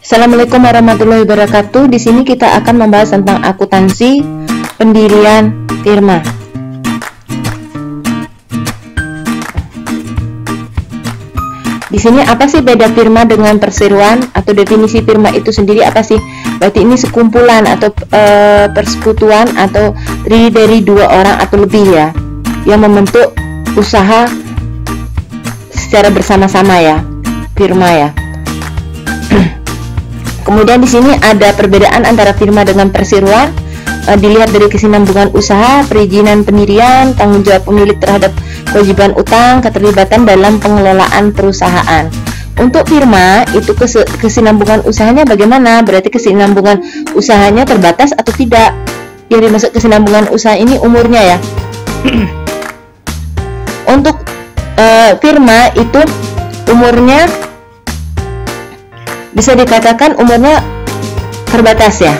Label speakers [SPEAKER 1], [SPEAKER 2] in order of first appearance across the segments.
[SPEAKER 1] Assalamualaikum warahmatullahi wabarakatuh. Di sini kita akan membahas tentang akuntansi pendirian firma. Di sini apa sih beda firma dengan perseroan, atau definisi firma itu sendiri apa sih? Berarti ini sekumpulan atau persekutuan atau terdiri dari dua orang atau lebih ya, yang membentuk usaha secara bersama-sama ya, firma ya. Kemudian di sini ada perbedaan antara firma dengan perseroan. Dilihat dari kesinambungan usaha, perizinan pendirian, tanggung jawab pemilik terhadap kewajiban utang, keterlibatan dalam pengelolaan perusahaan. Untuk firma itu kesinambungan usahanya bagaimana? Berarti kesinambungan usahanya terbatas atau tidak? Yang dimaksud kesinambungan usaha ini umurnya ya. Untuk firma itu umurnya bisa dikatakan umurnya terbatas ya,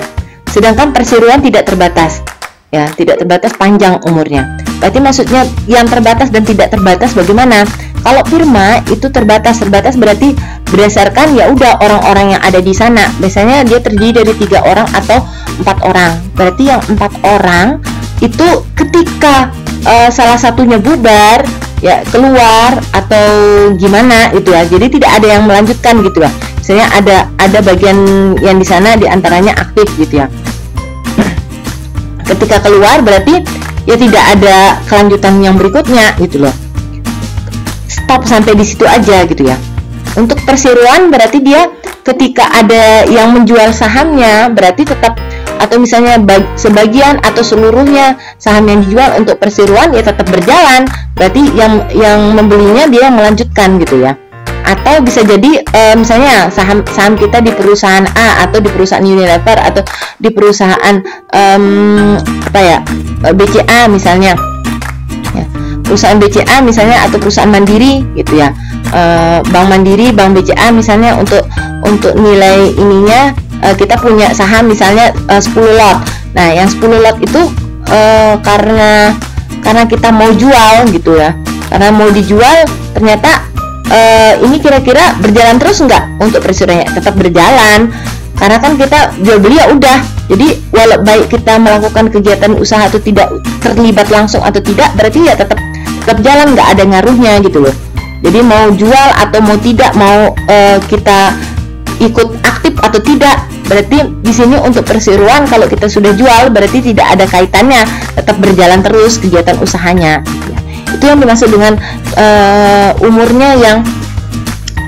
[SPEAKER 1] sedangkan perseroan tidak terbatas ya, tidak terbatas panjang umurnya. Berarti maksudnya yang terbatas dan tidak terbatas bagaimana? Kalau firma itu terbatas berarti berdasarkan ya udah orang-orang yang ada di sana, biasanya dia terdiri dari 3 orang atau 4 orang. Berarti yang 4 orang itu ketika salah satunya bubar ya, keluar atau gimana itu ya, jadi tidak ada yang melanjutkan gitu ya. Misalnya ada bagian yang di sana diantaranya aktif gitu ya. Ketika keluar berarti ya tidak ada kelanjutan yang berikutnya gitu loh. Stop sampai di situ aja gitu ya. Untuk perseroan berarti dia ketika ada yang menjual sahamnya berarti tetap, atau misalnya sebagian atau seluruhnya saham yang dijual untuk perseroan ya tetap berjalan. Berarti yang membelinya dia yang melanjutkan gitu ya. Atau bisa jadi misalnya saham kita di perusahaan A atau di perusahaan Unilever atau di perusahaan BCA misalnya ya, perusahaan BCA misalnya atau perusahaan Mandiri gitu ya, Bank Mandiri, Bank BCA misalnya, untuk nilai ininya kita punya saham misalnya 10 lot. Nah yang 10 lot itu karena kita mau jual gitu ya, karena mau dijual ternyata ini kira-kira berjalan terus nggak untuk perseroannya? Tetap berjalan, karena kan kita jual beli ya udah. Jadi walau baik kita melakukan kegiatan usaha atau tidak, terlibat langsung atau tidak, berarti ya tetap jalan, nggak ada ngaruhnya gitu loh. Jadi mau jual atau mau tidak, mau kita ikut aktif atau tidak, berarti di sini untuk perseroan kalau kita sudah jual berarti tidak ada kaitannya, tetap berjalan terus kegiatan usahanya. Itu yang dimaksud dengan umurnya yang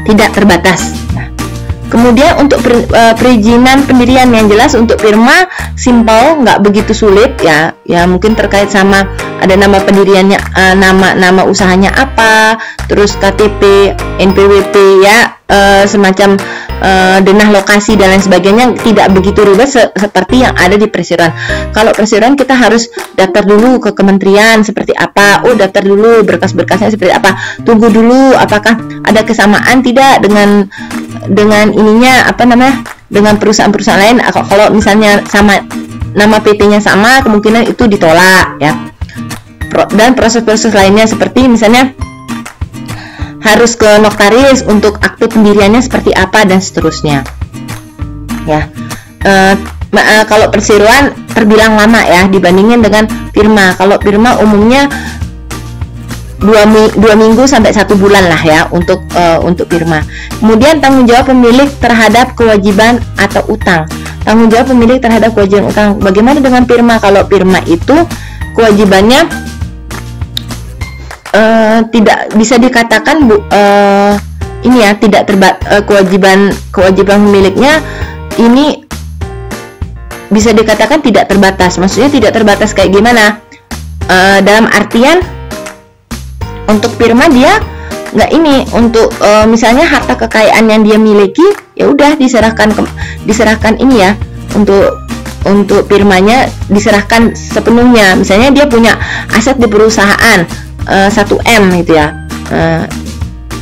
[SPEAKER 1] tidak terbatas. Nah, kemudian untuk perizinan pendirian yang jelas untuk firma simple, nggak begitu sulit ya. Ya mungkin terkait sama ada nama pendiriannya, nama usahanya apa, terus KTP, NPWP ya, semacam denah lokasi dan lain sebagainya, tidak begitu ribet seperti yang ada di perseroan. Kalau perseroan kita harus daftar dulu ke kementerian seperti apa, daftar dulu berkas-berkasnya seperti apa, tunggu dulu apakah ada kesamaan tidak dengan ininya dengan perusahaan-perusahaan lain. Kalau misalnya sama nama PT-nya sama, kemungkinan itu ditolak ya. Dan proses-proses lainnya seperti misalnya harus ke notaris untuk akte pendiriannya seperti apa dan seterusnya ya. Kalau perseroan terbilang lama ya dibandingin dengan firma. Kalau firma umumnya 2 minggu sampai 1 bulan lah ya untuk firma. Kemudian tanggung jawab pemilik terhadap kewajiban atau utang. Tanggung jawab pemilik terhadap kewajiban utang. Bagaimana dengan firma? Kalau firma itu kewajibannya tidak bisa dikatakan ini ya, tidak kewajiban pemiliknya ini bisa dikatakan tidak terbatas. Maksudnya tidak terbatas kayak gimana? Dalam artian untuk firma dia nggak ini, untuk misalnya harta kekayaan yang dia miliki ya udah diserahkan ini ya, untuk firmanya diserahkan sepenuhnya. Misalnya dia punya aset di perusahaan 1M gitu ya.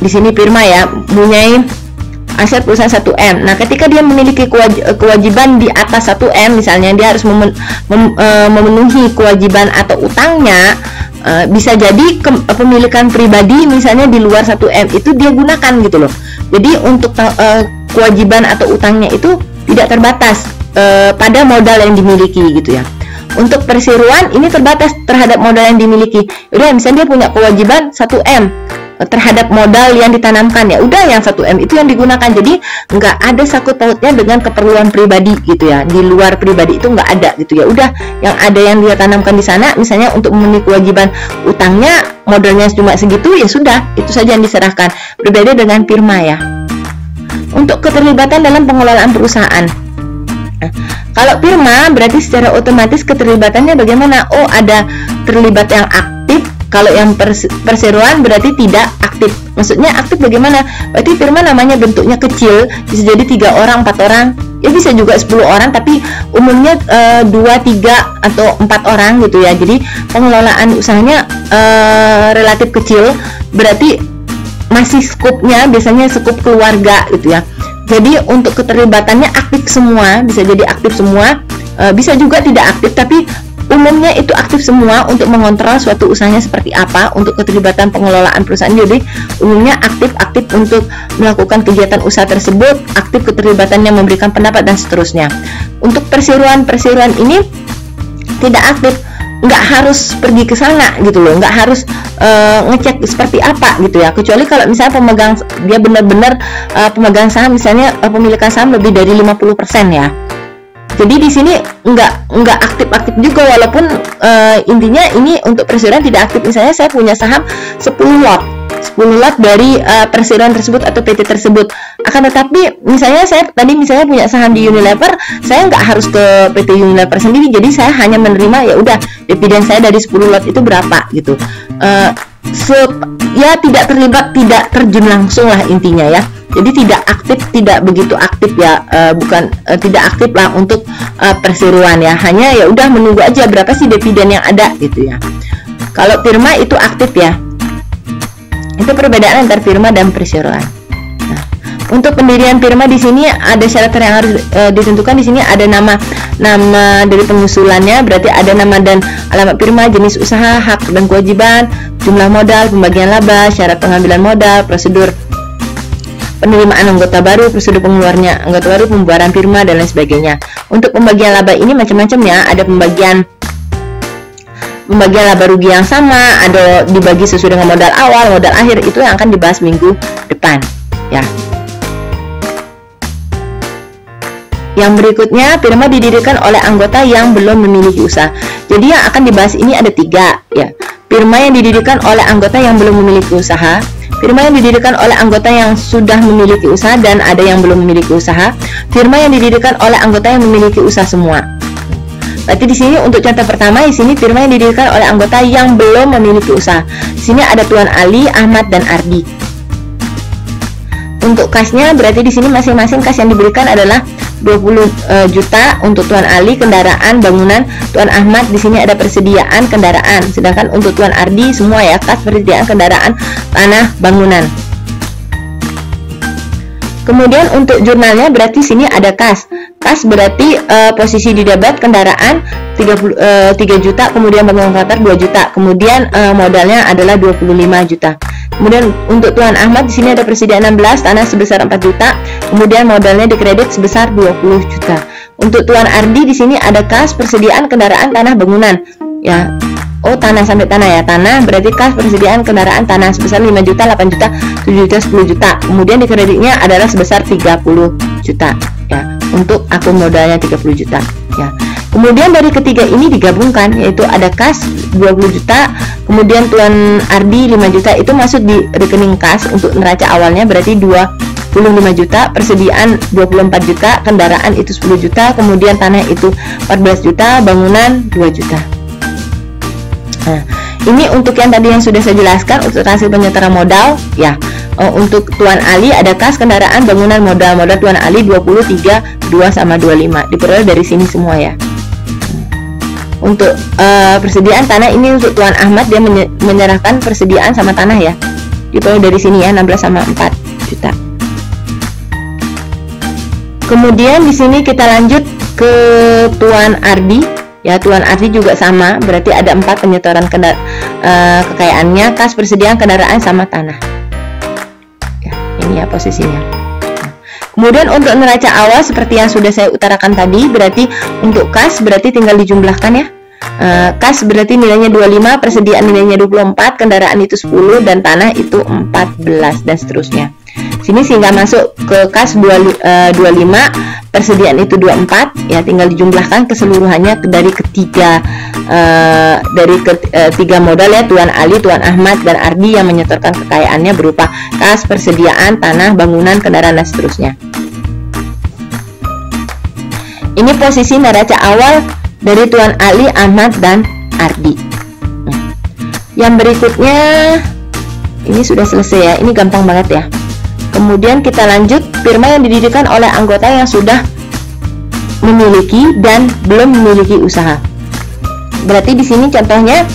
[SPEAKER 1] Di sini firma ya punya aset perusahaan 1M. Nah, ketika dia memiliki kewajiban di atas 1M, misalnya dia harus memenuhi kewajiban atau utangnya, bisa jadi kepemilikan pribadi misalnya di luar 1M itu dia gunakan gitu loh. Jadi untuk kewajiban atau utangnya itu tidak terbatas pada modal yang dimiliki gitu ya. Untuk perseroan ini terbatas terhadap modal yang dimiliki. Udah, misalnya dia punya kewajiban 1M terhadap modal yang ditanamkan, ya udah yang 1M itu yang digunakan. Jadi nggak ada sangkut pautnya dengan keperluan pribadi gitu ya. Di luar pribadi itu nggak ada gitu ya. Udah, yang ada yang dia tanamkan di sana, misalnya untuk memenuhi kewajiban utangnya modalnya cuma segitu, ya sudah, itu saja yang diserahkan. Berbeda dengan firma ya. Untuk keterlibatan dalam pengelolaan perusahaan. Nah, kalau firma berarti secara otomatis keterlibatannya bagaimana? Oh, ada terlibat yang aktif. Kalau yang perseroan berarti tidak aktif. Maksudnya aktif bagaimana? Berarti firma namanya bentuknya kecil, bisa jadi 3 orang, 4 orang, ya bisa juga 10 orang, tapi umumnya 2, 3 atau 4 orang gitu ya. Jadi pengelolaan usahanya relatif kecil, berarti masih skupnya biasanya skup keluarga gitu ya. Jadi untuk keterlibatannya aktif semua, bisa jadi aktif semua, bisa juga tidak aktif, tapi umumnya itu aktif semua untuk mengontrol suatu usahanya seperti apa. Untuk keterlibatan pengelolaan perusahaan, jadi umumnya aktif untuk melakukan kegiatan usaha tersebut, aktif keterlibatannya memberikan pendapat dan seterusnya. Untuk perseroan ini tidak aktif, nggak harus pergi ke sana gitu loh, nggak harus ngecek seperti apa gitu ya, kecuali kalau misalnya pemegang dia benar-benar pemegang saham, misalnya pemilikan saham lebih dari 50% ya. Jadi di sini nggak aktif juga, walaupun intinya ini untuk perseroan tidak aktif. Misalnya saya punya saham 10 lot dari perseroan tersebut atau PT tersebut. Akan tetapi misalnya saya tadi punya saham di Unilever, saya nggak harus ke PT Unilever sendiri. Jadi saya hanya menerima, ya udah, dividen saya dari 10 lot itu berapa gitu. Ya tidak terlibat, tidak terjun langsung lah intinya ya. Jadi tidak aktif, tidak begitu aktif ya, bukan tidak aktif lah untuk perseroan ya. Hanya ya udah menunggu aja berapa sih dividen yang ada gitu ya. Kalau firma itu aktif ya. Itu perbedaan antara firma dan perseroan. Nah, untuk pendirian firma di sini ada syarat yang harus ditentukan. Di sini ada nama dari pengusulannya, berarti ada nama dan alamat firma, jenis usaha, hak dan kewajiban, jumlah modal, pembagian laba, syarat pengambilan modal, prosedur penerimaan anggota baru, prosedur pengeluarannya anggota baru, pembubaran firma dan lain sebagainya. Untuk pembagian laba ini macam-macam ya, ada pembagian laba rugi yang sama, ada dibagi sesuai dengan modal awal, modal akhir, itu yang akan dibahas minggu depan ya. Yang berikutnya, firma didirikan oleh anggota yang belum memiliki usaha. Jadi yang akan dibahas ini ada 3 ya. Firma yang didirikan oleh anggota yang belum memiliki usaha, firma yang didirikan oleh anggota yang sudah memiliki usaha dan ada yang belum memiliki usaha, firma yang didirikan oleh anggota yang memiliki usaha semua. Berarti di sini untuk contoh pertama, di sini firma yang didirikan oleh anggota yang belum memiliki usaha. Di sini ada Tuan Ali, Ahmad dan Ardi. Untuk kasnya berarti di sini masing-masing kas yang diberikan adalah 20 juta untuk Tuan Ali, kendaraan, bangunan. Tuan Ahmad di sini ada persediaan kendaraan. Sedangkan untuk Tuan Ardi semua ya, kas, persediaan kendaraan, tanah, bangunan. Kemudian untuk jurnalnya berarti sini ada kas. Kas berarti posisi di debit kendaraan 3 juta, kemudian bangunan konter 2 juta, kemudian modalnya adalah 25 juta. Kemudian untuk Tuan Ahmad di sini ada persediaan 16, tanah sebesar 4 juta, kemudian modalnya dikredit sebesar 20 juta. Untuk Tuan Ardi di sini ada kas, persediaan kendaraan, tanah, bangunan. Ya. Oh, tanah sampai tanah ya. Tanah berarti kas, persediaan kendaraan, tanah sebesar 5 juta, 8 juta, 7 juta, 10 juta. Kemudian dikreditnya adalah sebesar 30 juta ya. Untuk akun modalnya 30 juta ya. Kemudian dari ketiga ini digabungkan, yaitu ada kas 20 juta, kemudian Tuan Ardi 5 juta, itu masuk di rekening kas untuk neraca awalnya, berarti 25 juta, persediaan 24 juta, kendaraan itu 10 juta, kemudian tanah itu 14 juta, bangunan 2 juta. Nah, ini untuk yang tadi yang sudah saya jelaskan, untuk hasil penyetoran modal ya. Untuk Tuan Ali ada kas, kendaraan, bangunan, modal Tuan Ali 23, 2 sama 25, diperoleh dari sini semua ya. Untuk persediaan tanah ini untuk Tuan Ahmad, dia menyerahkan persediaan sama tanah ya, diperoleh dari sini ya, 16 sama 4 juta. Kemudian di sini kita lanjut ke Tuan Ardi ya. Tuan Ardi juga sama, berarti ada 4 penyetoran kekayaannya, kas, persediaan, kendaraan sama tanah ya. Ini ya posisinya. Kemudian untuk neraca awal seperti yang sudah saya utarakan tadi, berarti untuk kas berarti tinggal dijumlahkan ya. Kas berarti nilainya 25, persediaan nilainya 24, kendaraan itu 10, dan tanah itu 14, dan seterusnya. Sini sehingga masuk ke kas 25, persediaan itu 24, ya tinggal dijumlahkan keseluruhannya dari ketiga modal ya, Tuan Ali, Tuan Ahmad, dan Ardi yang menyetorkan kekayaannya berupa kas, persediaan, tanah, bangunan, kendaraan, dan seterusnya. Ini posisi neraca awal dari Tuan Ali, Ahmad, dan Ardi. Yang berikutnya ini sudah selesai ya, ini gampang banget ya. Kemudian kita lanjut, firma yang didirikan oleh anggota yang sudah memiliki dan belum memiliki usaha. Berarti di sini contohnya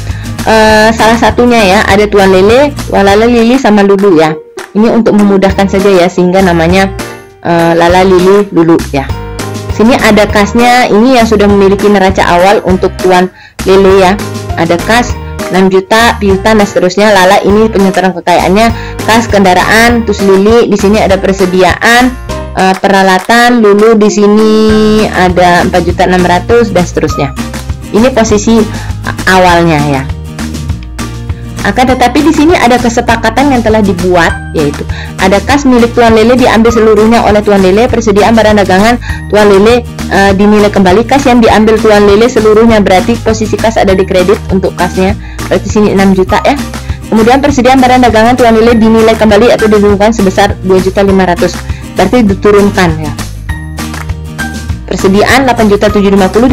[SPEAKER 1] salah satunya ya, ada Tuan Lele, Walala, Lili, sama Lulu ya. Ini untuk memudahkan saja ya, sehingga namanya Lala, Lili, Lulu ya. Sini ada kasnya, ini yang sudah memiliki neraca awal untuk Tuan Lele ya. Ada kas 6 juta, piutang, dan seterusnya. Lala ini penyetoran kekayaannya, kas, kendaraan, terus Lili di sini ada persediaan, peralatan, Lulu di sini ada 4.600.000 dan seterusnya. Ini posisi awalnya ya. Akan tetapi di sini ada kesepakatan yang telah dibuat, yaitu ada kas milik Tuan Lele diambil seluruhnya oleh Tuan Lele, persediaan barang dagangan Tuan Lele dinilai kembali. Kas yang diambil Tuan Lele seluruhnya, berarti posisi kas ada di kredit untuk kasnya, berarti sini 6 juta ya. Kemudian persediaan barang dagangan Tuan Lele dinilai kembali atau diturunkan sebesar 2.500.000, berarti diturunkan ya. Persediaan 8.750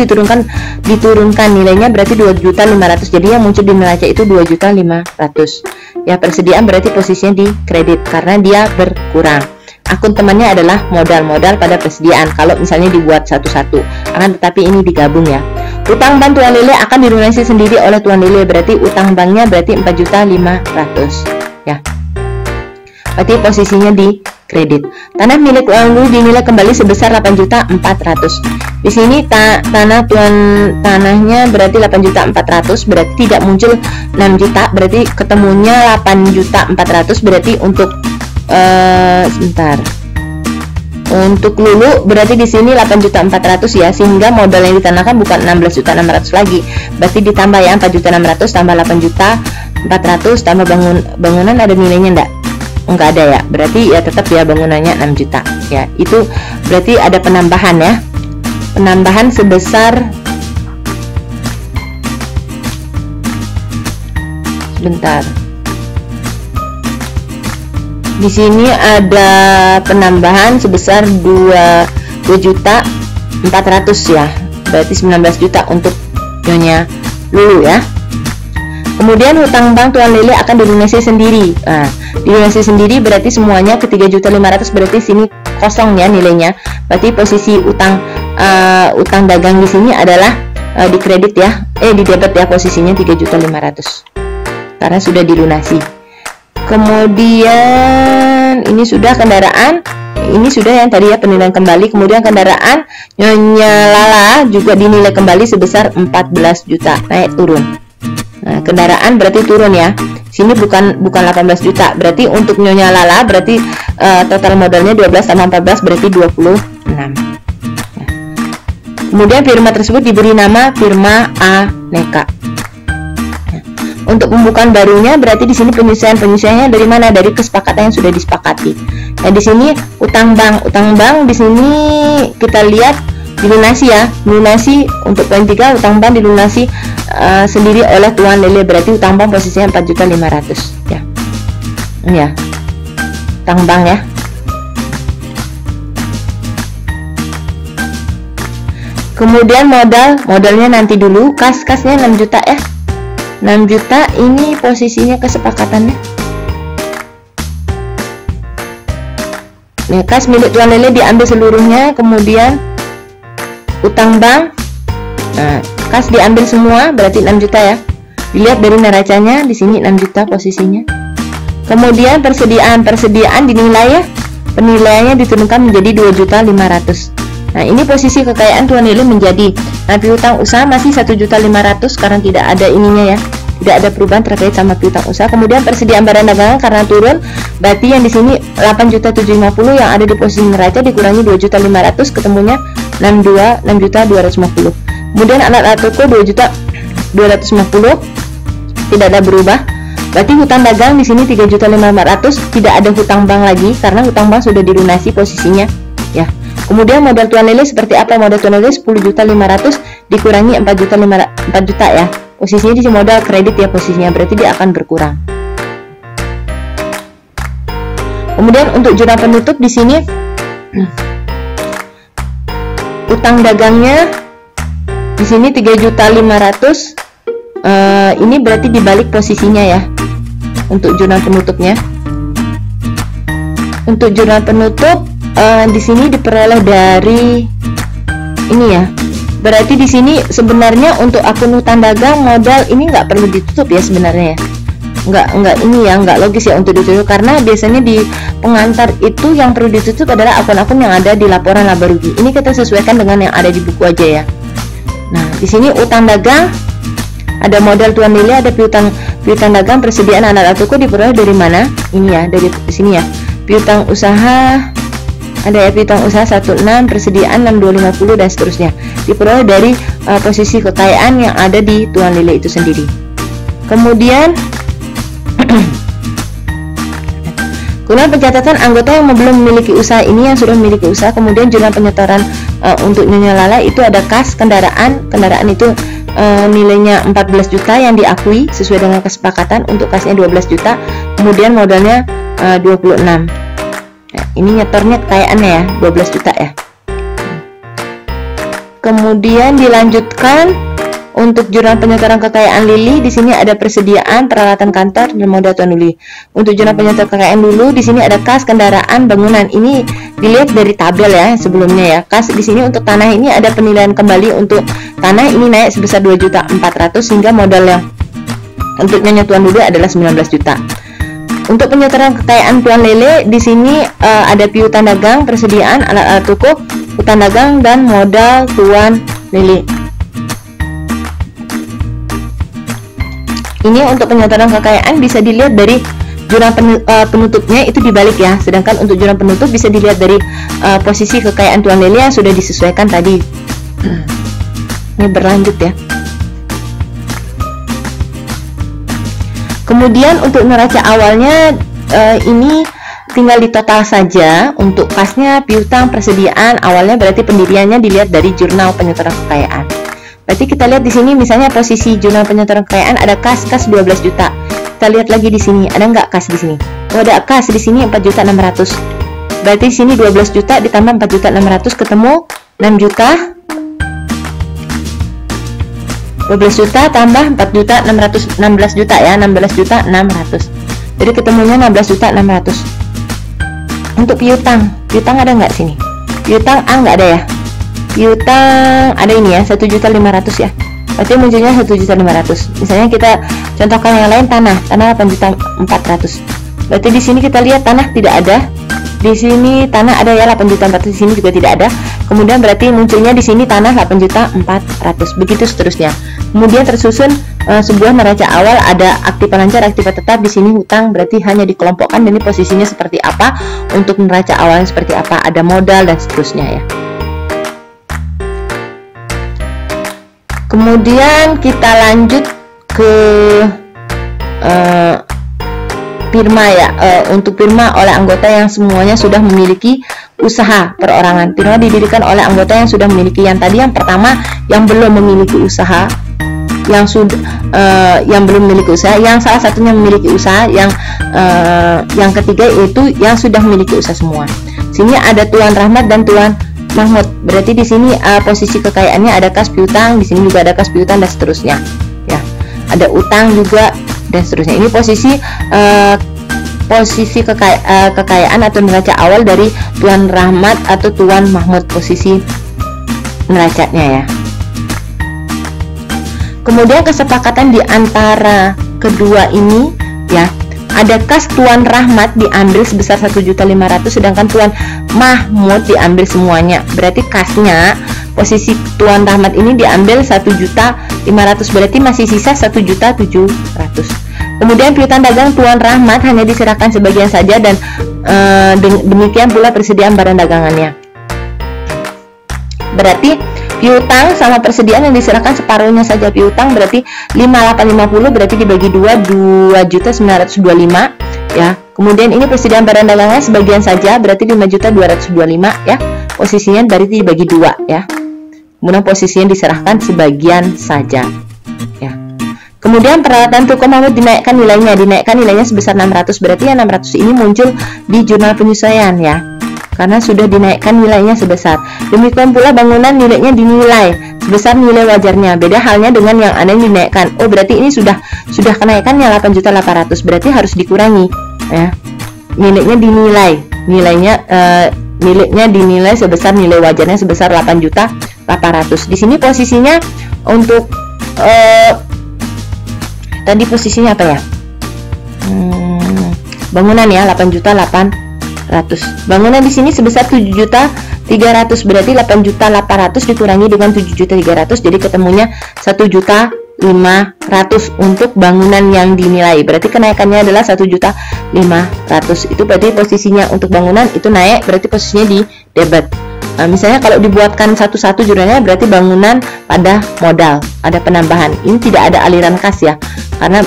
[SPEAKER 1] diturunkan nilainya berarti 2.500.000. Jadi yang muncul di neraca itu 2.500.000. Ya, persediaan berarti posisinya di kredit karena dia berkurang. Akun temannya adalah modal pada persediaan kalau misalnya dibuat satu-satu. Akan tetapi ini digabung ya. Utang bank Tuan Lele akan dilunasi sendiri oleh Tuan Lele, berarti utang banknya berarti 4.500.000 ya. Berarti posisinya di kredit. Tanah milik Tuan Lulu dinilai kembali sebesar 8.400.000. Di sini tanahnya berarti 8.400.000, berarti tidak muncul 6 juta, berarti ketemunya 8.400.000, berarti untuk sebentar. Untuk Lulu berarti di sini 8.400.000 ya, sehingga modal yang ditanahkan bukan 16.600.000 lagi. Berarti ditambah ya 4.600.000 tambah 8.400.000 tambah bangunan ada nilainya enggak ada ya, berarti ya tetap ya bangunannya 6 juta ya. Itu berarti ada penambahan ya, penambahan sebesar sebentar, di sini ada penambahan sebesar 2.400.000 ya, berarti 19 juta untuk Nyonya Lulu ya. Kemudian hutang bank Tuan Lele akan dilunasi sendiri. Nah, dilunasi sendiri berarti semuanya ke 3.500.000, berarti sini kosong ya nilainya. Berarti posisi utang dagang di sini adalah di kredit ya, di debit ya, posisinya 3.500.000 karena sudah dilunasi. Kemudian ini sudah kendaraan, ini sudah yang tadi ya penilaian kembali. Kemudian kendaraan Nyonya Lala juga dinilai kembali sebesar 14 juta, naik turun. Nah, kendaraan berarti turun ya. Sini bukan 18 juta. Berarti untuk Nyonya Lala berarti total modalnya 12 tambah 14 berarti 26. Nah, kemudian firma tersebut diberi nama firma Aneka. Nah, untuk pembukaan barunya berarti di sini penyelesaiannya dari mana? Dari kesepakatan yang sudah disepakati. Nah, di sini utang bank di sini kita lihat dilunasi ya, dilunasi untuk poin 3 utang bank dilunasi sendiri oleh Tuan Lele, berarti utang bank posisinya 4.500.000 ya. Ya, utang bank ya. Kemudian modalnya nanti dulu, kasnya 6 juta ya. 6 juta ini posisinya kesepakatannya. Nih, kas milik Tuan Lele diambil seluruhnya, kemudian utang bank, nah, kas diambil semua berarti 6 juta ya. Dilihat dari neracanya di sini 6 juta posisinya. Kemudian persediaan dinilai ya, penilaiannya diturunkan menjadi 2.500.000. Nah, ini posisi kekayaan Tuan Lele menjadi, nah piutang usaha masih 1.500.000 karena tidak ada ininya ya, tidak ada perubahan terkait sama piutang usaha. Kemudian persediaan barang dagangan karena turun, berarti yang di sini 8.750 yang ada di posisi neraca dikurangi 2.500, ketemunya 6.250. Kemudian alat toko 2.250 tidak ada berubah. Berarti hutang dagang di sini 3.500, tidak ada hutang bank lagi karena hutang bank sudah dilunasi posisinya ya. Kemudian modal tuan lele seperti apa? Modal tuan lele 10.500 dikurangi 4 juta ya. Posisinya di modal kredit ya posisinya, berarti dia akan berkurang. Kemudian untuk jurnal penutup di sini utang dagangnya di sini 3.500. Ini berarti dibalik posisinya ya. Untuk jurnal penutupnya. Untuk jurnal penutup di sini diperoleh dari ini ya. Berarti di sini sebenarnya untuk akun utang dagang modal ini nggak perlu ditutup ya sebenarnya ya. Nggak ini ya, nggak logis ya untuk ditutup, karena biasanya di pengantar itu yang perlu ditutup adalah akun-akun yang ada di laporan laba rugi. Ini kita sesuaikan dengan yang ada di buku aja ya. Nah, di sini utang dagang ada modal tuan lele, ada piutang dagang, persediaan alat toko diperoleh dari mana? Ini ya, dari sini ya. Piutang usaha ada ya, piutang usaha 16, persediaan 6250 dan seterusnya. Diperoleh dari posisi kekayaan yang ada di tuan lele itu sendiri. Kemudian pencatatan anggota yang belum memiliki usaha, ini yang sudah memiliki usaha. Kemudian jurnal penyetoran untuk Nyonya Lala itu ada kas kendaraan itu nilainya 14 juta yang diakui sesuai dengan kesepakatan, untuk kasnya 12 juta, kemudian modalnya 26. Nah, ini nyetornya kekayaannya ya, 12 juta ya. Kemudian dilanjutkan untuk jurnal penyetoran kekayaan Lili, di sini ada persediaan peralatan kantor dan modal tuan Lili. Untuk jurnal penyetoran kekayaan dulu, di sini ada kas kendaraan bangunan. Ini dilihat dari tabel ya sebelumnya ya. Kas di sini untuk tanah ini ada penilaian kembali untuk tanah ini naik sebesar 2.400.000 sehingga modal yang untuk Nyonya tuan Lili adalah 19 juta. Untuk penyetoran kekayaan tuan lele di sini ada piutang dagang, persediaan alat-alat toko, utang dagang dan modal tuan lele. Ini untuk penyetoran kekayaan bisa dilihat dari jurnal penutupnya itu dibalik ya. Sedangkan untuk jurnal penutup bisa dilihat dari posisi kekayaan tuan lele yang sudah disesuaikan tadi. Ini berlanjut ya. Kemudian untuk neraca awalnya ini tinggal ditotal saja. Untuk kasnya, piutang, persediaan awalnya berarti pendiriannya dilihat dari jurnal penyetoran kekayaan. Berarti kita lihat di sini misalnya posisi jurnal penyetoran kekayaan ada kas 12 juta. Kita lihat lagi di sini ada nggak kas di sini? Oh, ada kas di sini 4.600.000. Berarti di sini 12 juta ditambah 4.600.000 ketemu 6 juta. 12 juta tambah 4.616 juta ya, 16.600.000. Jadi ketemunya 16.600.000. Untuk piutang ada nggak sini? Piutang nggak ada ya. Piutang ada ini ya, 1.500.000 ya. Berarti munculnya 1.500.000. Misalnya kita contohkan yang lain, tanah 8.400.000. Berarti di sini kita lihat tanah tidak ada. Di sini tanah ada ya 8.400.000, di sini juga tidak ada. Kemudian berarti munculnya di sini tanah 8.400.000. Begitu seterusnya. Kemudian tersusun sebuah neraca awal, ada aktiva lancar, aktiva tetap. Di sini hutang berarti hanya dikelompokkan dan ini posisinya seperti apa, untuk neraca awalnya seperti apa, ada modal dan seterusnya ya. Kemudian kita lanjut ke firma ya. Untuk firma oleh anggota yang semuanya sudah memiliki usaha perorangan. Firma didirikan oleh anggota yang sudah memiliki, yang tadi yang pertama yang belum memiliki usaha, yang sudah yang belum memiliki usaha, yang salah satunya memiliki usaha, yang ketiga yaitu yang sudah memiliki usaha semua. Sini ada Tuan Rahmat dan Tuan Mahmud. Berarti di sini posisi kekayaannya ada kas piutang, di sini juga ada kas piutang dan seterusnya. Ya, ada utang juga dan seterusnya. Ini posisi kekayaan atau neraca awal dari Tuan Rahmat atau Tuan Mahmud, posisi neracanya ya. Kemudian kesepakatan di antara kedua ini ya, ada kas Tuan Rahmat diambil sebesar 1.500.000, sedangkan Tuan Mahmud diambil semuanya. Berarti kasnya posisi Tuan Rahmat ini diambil 1.500.000, berarti masih sisa 1.700.000. Kemudian piutang dagang Tuan Rahmat hanya diserahkan sebagian saja dan demikian pula persediaan barang dagangannya. Berarti piutang sama persediaan yang diserahkan separuhnya saja. Piutang berarti 5.850, berarti dibagi 2, 2.925 ya. Kemudian ini persediaan barang dagangannya sebagian saja, berarti 5.225 ya. Posisinya berarti dibagi 2 ya. Kemudian posisinya diserahkan sebagian saja ya. Kemudian peralatan toko Mahmud dinaikkan nilainya sebesar 600, berarti yang 600 ini muncul di jurnal penyesuaian ya, karena sudah dinaikkan nilainya sebesar. Demikian pula bangunan nilainya dinilai sebesar nilai wajarnya. Beda halnya dengan yang ada yang dinaikkan. Oh, berarti ini sudah kenaikannya 8.800.000, berarti harus dikurangi ya. Nilainya dinilai sebesar nilai wajarnya sebesar 8.800.000. Di sini posisinya untuk tadi posisinya apa ya? Bangunan ya 8.800.000. Bangunan di sini sebesar 7.300.000, berarti 8.800.000 dikurangi dengan 7.300.000, jadi ketemunya 1.500.000 untuk bangunan yang dinilai. Berarti kenaikannya adalah 1.500.000. Itu berarti posisinya untuk bangunan itu naik, berarti posisinya di debit. Misalnya kalau dibuatkan satu-satu jurnalnya, berarti bangunan pada modal, ada penambahan. Ini tidak ada aliran kas ya, karena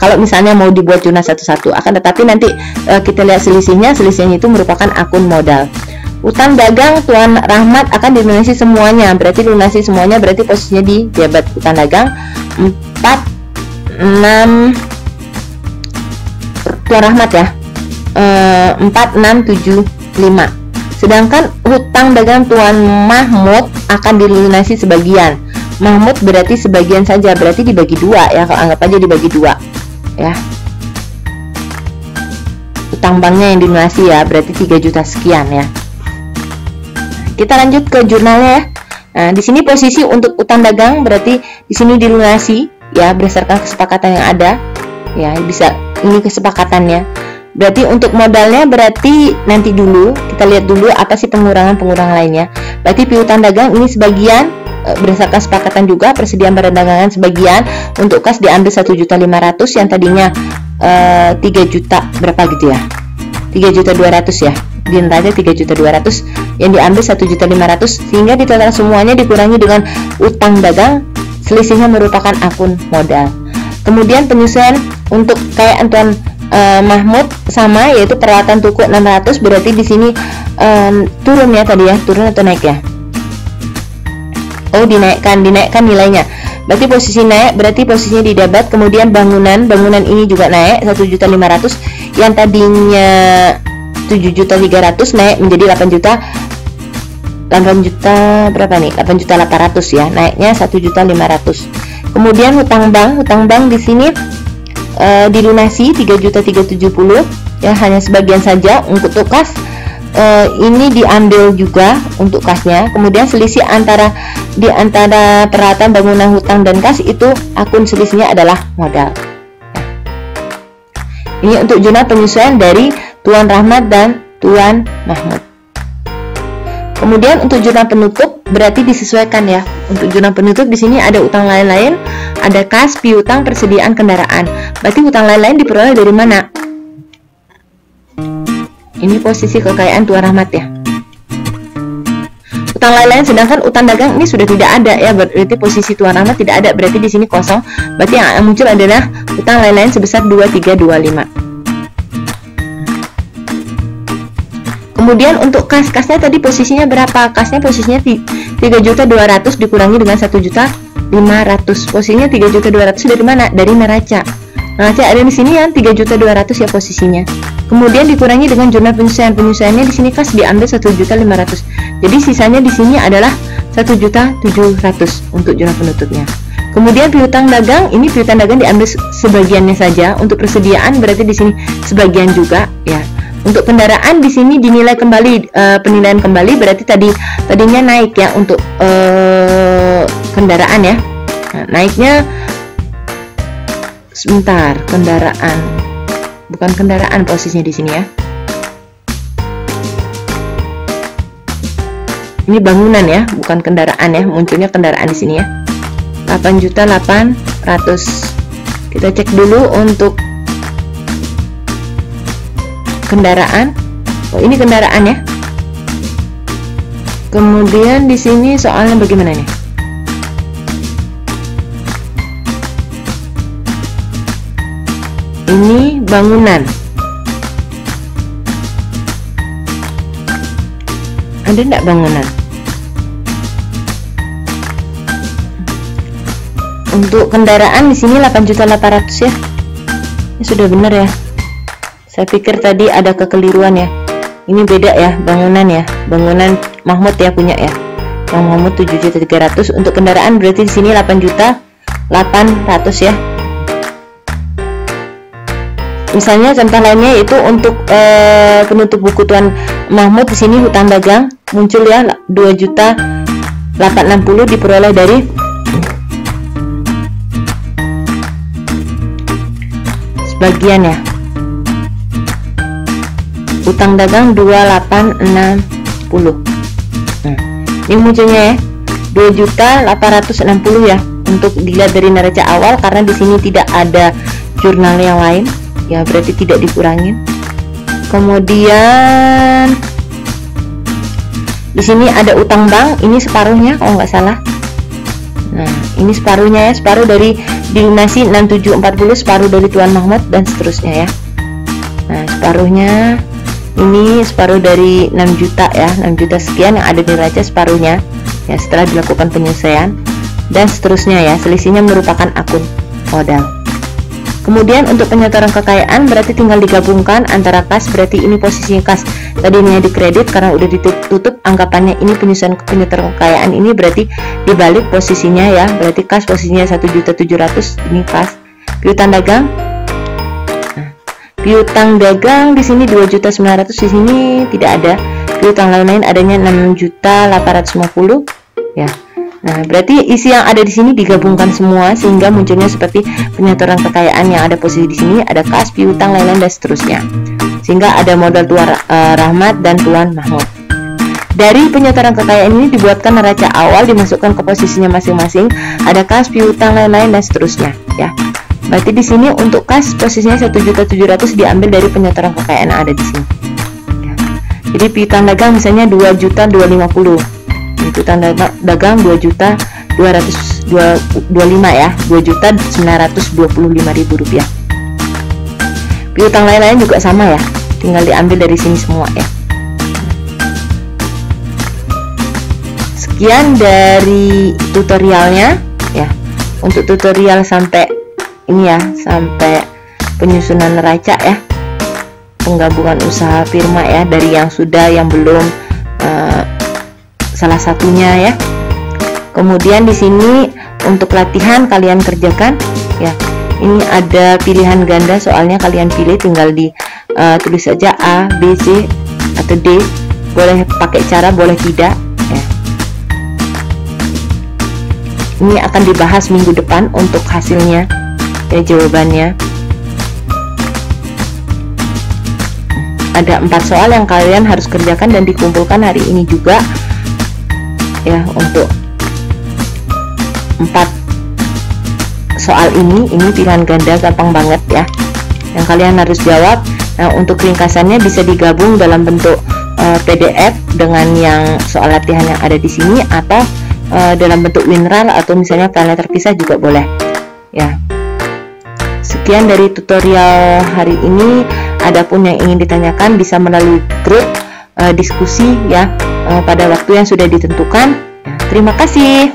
[SPEAKER 1] kalau misalnya mau dibuat jurnal satu-satu, akan tetapi nanti kita lihat selisihnya itu merupakan akun modal. Utang dagang Tuan Rahmat akan dilunasi semuanya, berarti posisinya di debit. Utang dagang 46 Tuan Rahmat ya, 4675. Sedangkan hutang dagang Tuan Mahmud akan dilunasi sebagian. Mahmud berarti sebagian saja, berarti dibagi 2 ya, kalau anggap aja dibagi 2 ya. Utang banknya yang dilunasi ya, berarti 3 juta sekian ya. Kita lanjut ke jurnalnya ya. Nah, di sini posisi untuk utang dagang berarti di sini dilunasi ya berdasarkan kesepakatan yang ada ya, bisa ini kesepakatannya. Berarti untuk modalnya berarti nanti dulu kita lihat dulu apa sih pengurangan lainnya. Berarti piutang dagang ini sebagian berdasarkan kesepakatan juga, persediaan barang dagangan sebagian. Untuk kas diambil 1.500.000 yang tadinya 3 juta berapa gitu ya, 3.200.000 ya, di neraca 3.200.000 yang diambil 1.500.000, sehingga di total semuanya dikurangi dengan utang dagang, selisihnya merupakan akun modal. Kemudian penyesuaian untuk kekayaan Tuan Mahmud sama, yaitu peralatan toko 600, berarti di sini turun ya tadi ya, turun atau naik ya? Oh, dinaikkan nilainya. Berarti posisi naik, berarti posisinya di debit. Kemudian bangunan ini juga naik 1.500.000, yang tadinya 7.300.000 naik menjadi 8 juta berapa nih? 8.800.000 ya, naiknya 1.500.000. Kemudian hutang bank di sini dilunasi 3.370.000 ya, hanya sebagian saja. Untuk kas ini diambil juga untuk kasnya. Kemudian selisih di antara peralatan bangunan, hutang dan kas, itu akun selisihnya adalah modal. Ini untuk jurnal penyesuaian dari Tuan Rahmat dan Tuan Mahmud. Kemudian untuk jurnal penutup berarti disesuaikan ya. Untuk jurnal penutup di sini ada utang lain-lain, ada kas, piutang, persediaan kendaraan. Berarti utang lain-lain diperoleh dari mana? Ini posisi kekayaan Tuan Rahmat ya. Utang lain-lain, sedangkan utang dagang ini sudah tidak ada ya, berarti posisi Tuan Rahmat tidak ada, berarti di sini kosong. Berarti yang muncul adalah utang lain-lain sebesar 2.325. Kemudian untuk kasnya tadi posisinya berapa? Kasnya posisinya 3.200.000 dikurangi dengan 1.500.000. Posisinya 3.200.000 dari mana? Dari neraca. Neraca ada di sini yang 3.200.000 ya posisinya. Kemudian dikurangi dengan jurnal penyesuaian. Penyesuaiannya di sini kas diambil 1.500.000. Jadi sisanya di sini adalah 1.700.000 untuk jurnal penutupnya. Kemudian piutang dagang, ini piutang dagang diambil sebagiannya saja. Untuk persediaan berarti di sini sebagian juga ya. Untuk kendaraan di sini dinilai kembali, penilaian kembali, berarti tadinya naik ya untuk kendaraan ya. Nah, naiknya sebentar, bukan kendaraan posisinya di sini ya. Ini bangunan ya, bukan kendaraan ya. Munculnya kendaraan di sini ya. 8.800.000. Kita cek dulu untuk kendaraan. Oh, ini kendaraan ya. Kemudian di sini soalnya bagaimana nih? Ini bangunan. Ada enggak bangunan? Untuk kendaraan di sini 8.800.000 ya. Ini sudah benar ya. Saya pikir tadi ada kekeliruan ya. Ini beda ya, bangunan ya. Bangunan Mahmud ya punya ya. Yang Mahmud 7.300.000. Untuk kendaraan berarti di sini 8.800.000 ya. Misalnya contoh lainnya itu untuk penutup buku Tuan Mahmud, di sini hutang dagang muncul ya 2.860.000 diperoleh dari sebagian ya. Hutang dagang 2.860. Nah, ini munculnya ya 2.860.000 ya. Untuk dilihat dari neraca awal, karena di sini tidak ada jurnal yang lain ya, berarti tidak dikurangin. Kemudian di sini ada utang bank, ini separuhnya kalau nggak salah. Nah, ini separuhnya ya, separuh dari dinasi 6740, separuh dari Tuan Mahmud dan seterusnya ya. Nah, separuhnya ini separuh dari 6 juta ya, 6 juta sekian yang ada di neraca separuhnya ya setelah dilakukan penyelesaian dan seterusnya ya. Selisihnya merupakan akun modal. Kemudian untuk penyetoran kekayaan berarti tinggal digabungkan antara kas, berarti ini posisinya kas tadinya di kredit karena udah ditutup, anggapannya ini penyusunan penyetoran kekayaan ini berarti dibalik posisinya ya, berarti kas posisinya 1.700.000, ini kas. Piutang dagang, nah, piutang dagang di sini 2.900.000, di sini tidak ada. Piutang lain-lain adanya 6.850.000 ya. Nah, berarti isi yang ada di sini digabungkan semua sehingga munculnya seperti penyetoran kekayaan yang ada posisi di sini, ada kas, piutang, lain-lain dan seterusnya. Sehingga ada modal Tuan Rahmat dan Tuan Mahmud. Dari penyetoran kekayaan ini dibuatkan neraca awal, dimasukkan ke posisinya masing-masing, ada kas, piutang, lain-lain dan seterusnya ya. Berarti di sini untuk kas posisinya 1.700.000 diambil dari penyetoran kekayaan yang ada di sini. Ya. Jadi piutang dagang misalnya 2.250.000. Piutang dagang 2.225.000 ya, 2.925.000 rupiah. Piutang lain-lain juga sama ya, tinggal diambil dari sini semua ya. Sekian dari tutorialnya ya. Untuk tutorial sampai ini ya, sampai penyusunan neraca ya, penggabungan usaha firma ya, dari yang sudah, yang belum, salah satunya ya. Kemudian di sini untuk latihan kalian kerjakan ya. Ini ada pilihan ganda, soalnya kalian pilih, tinggal di tulis saja A, B, C atau D. Boleh pakai cara, boleh tidak ya. Ini akan dibahas minggu depan untuk hasilnya ya, jawabannya. Ada 4 soal yang kalian harus kerjakan dan dikumpulkan hari ini juga ya. Untuk 4 soal ini pilihan ganda, gampang banget ya, yang kalian harus jawab. Nah, untuk ringkasannya bisa digabung dalam bentuk PDF dengan yang soal latihan yang ada di sini, atau dalam bentuk WinRAR, atau misalnya file terpisah juga boleh ya. Sekian dari tutorial hari ini. Adapun yang ingin ditanyakan bisa melalui grup diskusi ya, pada waktu yang sudah ditentukan. Terima kasih.